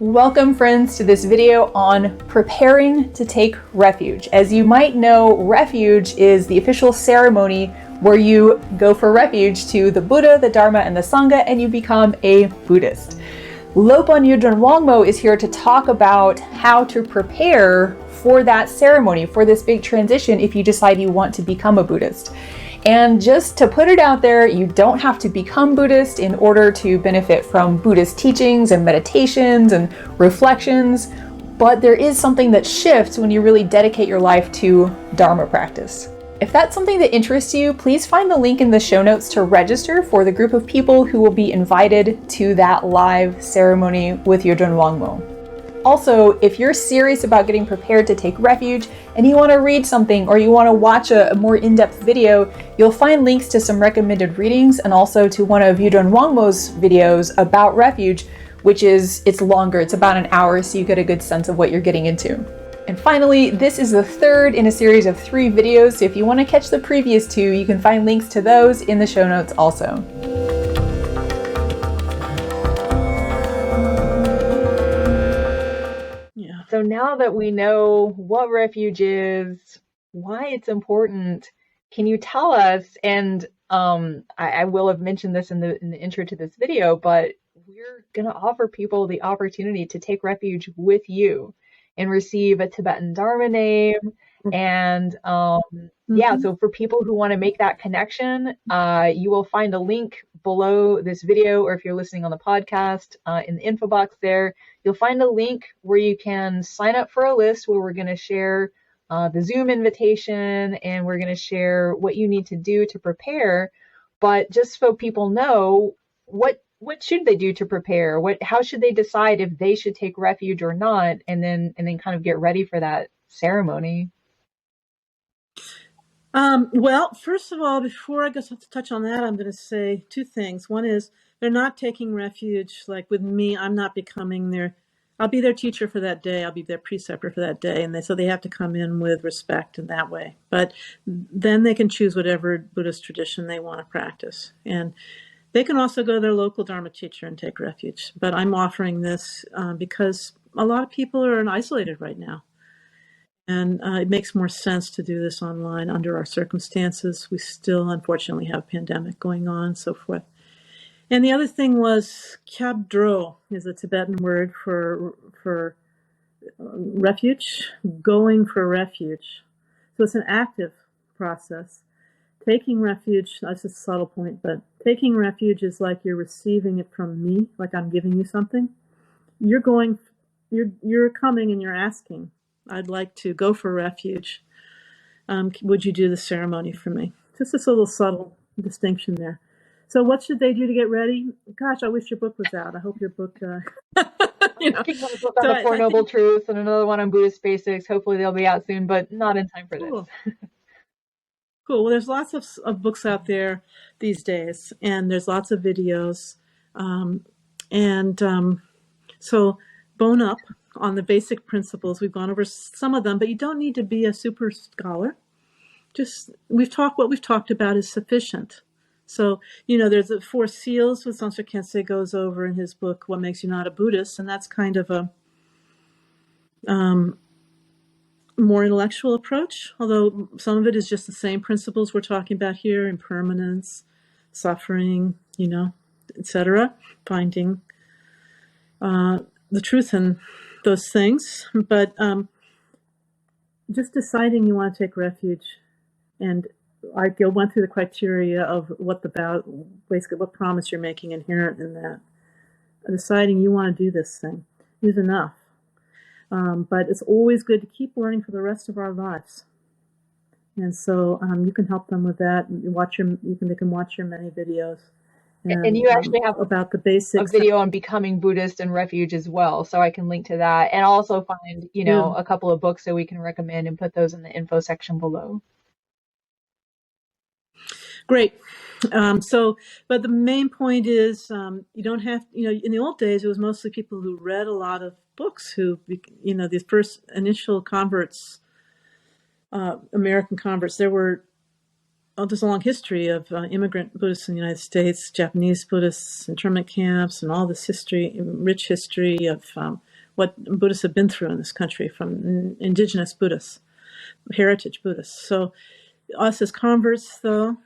Welcome friends to this video on preparing to take refuge. As you might know, refuge is the official ceremony where you go for refuge to the Buddha, the Dharma, and the Sangha, and you become a Buddhist. Lopan Yudran Wangmo is here to talk about how to prepare for that ceremony, for this big transition if you decide you want to become a Buddhist. And just to put it out there, you don't have to become Buddhist in order to benefit from Buddhist teachings and meditations and reflections, but there is something that shifts when you really dedicate your life to Dharma practice. If that's something that interests you, please find the link in the show notes to register for the group of people who will be invited to that live ceremony with Yudran Wangmo. Also, if you're serious about getting prepared to take refuge and you want to read something or you want to watch a more in-depth video, you'll find links to some recommended readings and also to one of Yudran Wangmo's videos about refuge, it's longer, it's about an hour, so you get a good sense of what you're getting into. And finally, this is the third in a series of 3 videos, so if you want to catch the previous 2, you can find links to those in the show notes also. So now that we know what refuge is, why it's important, can you tell us, and I will have mentioned this in the intro to this video, but we're going to offer people the opportunity to take refuge with you and receive a Tibetan Dharma name. And so for people who want to make that connection, you will find a link below this video, or if you're listening on the podcast, in the info box there, you'll find a link where you can sign up for a list where we're going to share the Zoom invitation, and we're going to share what you need to do to prepare. But just so people know, what should they do to prepare? How should they decide if they should take refuge or not, and then kind of get ready for that ceremony? Well, first of all, before I go to touch on that, I'm going to say 2 things. One is they're not taking refuge. Like with me, I'm not becoming I'll be their teacher for that day. I'll be their preceptor for that day. And so they have to come in with respect in that way. But then they can choose whatever Buddhist tradition they want to practice. And they can also go to their local Dharma teacher and take refuge. But I'm offering this because a lot of people are isolated right now. And it makes more sense to do this online under our circumstances. We still, unfortunately, have a pandemic going on and so forth. And the other thing was kyabdro is a Tibetan word for refuge, going for refuge. So it's an active process. Taking refuge, that's a subtle point, but taking refuge is like you're receiving it from me, like I'm giving you something. You're coming and you're asking, I'd like to go for refuge. Would you do the ceremony for me? Just this little subtle distinction there. So what should they do to get ready? Gosh, I wish your book was out. I hope your book, I'm working on a book on the Four Noble Truths and another one on Buddhist basics. Hopefully they'll be out soon, but not in time for this. Cool. Well, there's lots of books out there these days, and there's lots of videos. So bone up on the basic principles. We've gone over some of them, but you don't need to be a super scholar. What we've talked about is sufficient. So, there's the 4 seals, what Sansar Khyentse goes over in his book, What Makes You Not a Buddhist, and that's kind of a more intellectual approach, although some of it is just the same principles we're talking about here: impermanence, suffering, etc., finding the truth in those things. But just deciding you want to take refuge, and I went through the criteria of basically what promise you're making inherent in that. Deciding you want to do this thing is enough. But it's always good to keep learning for the rest of our lives. And so you can help them with that. They can watch your many videos. And you actually have about the basics. A video on becoming Buddhist and refuge as well, so I can link to that, and also find a couple of books that we can recommend and put those in the info section below. Great. But the main point is you don't have, in the old days, it was mostly people who read a lot of books who, the first initial converts, American converts. There's a long history of immigrant Buddhists in the United States, Japanese Buddhists, internment camps, and all this rich history of what Buddhists have been through in this country from indigenous Buddhists, heritage Buddhists. So us as converts, though,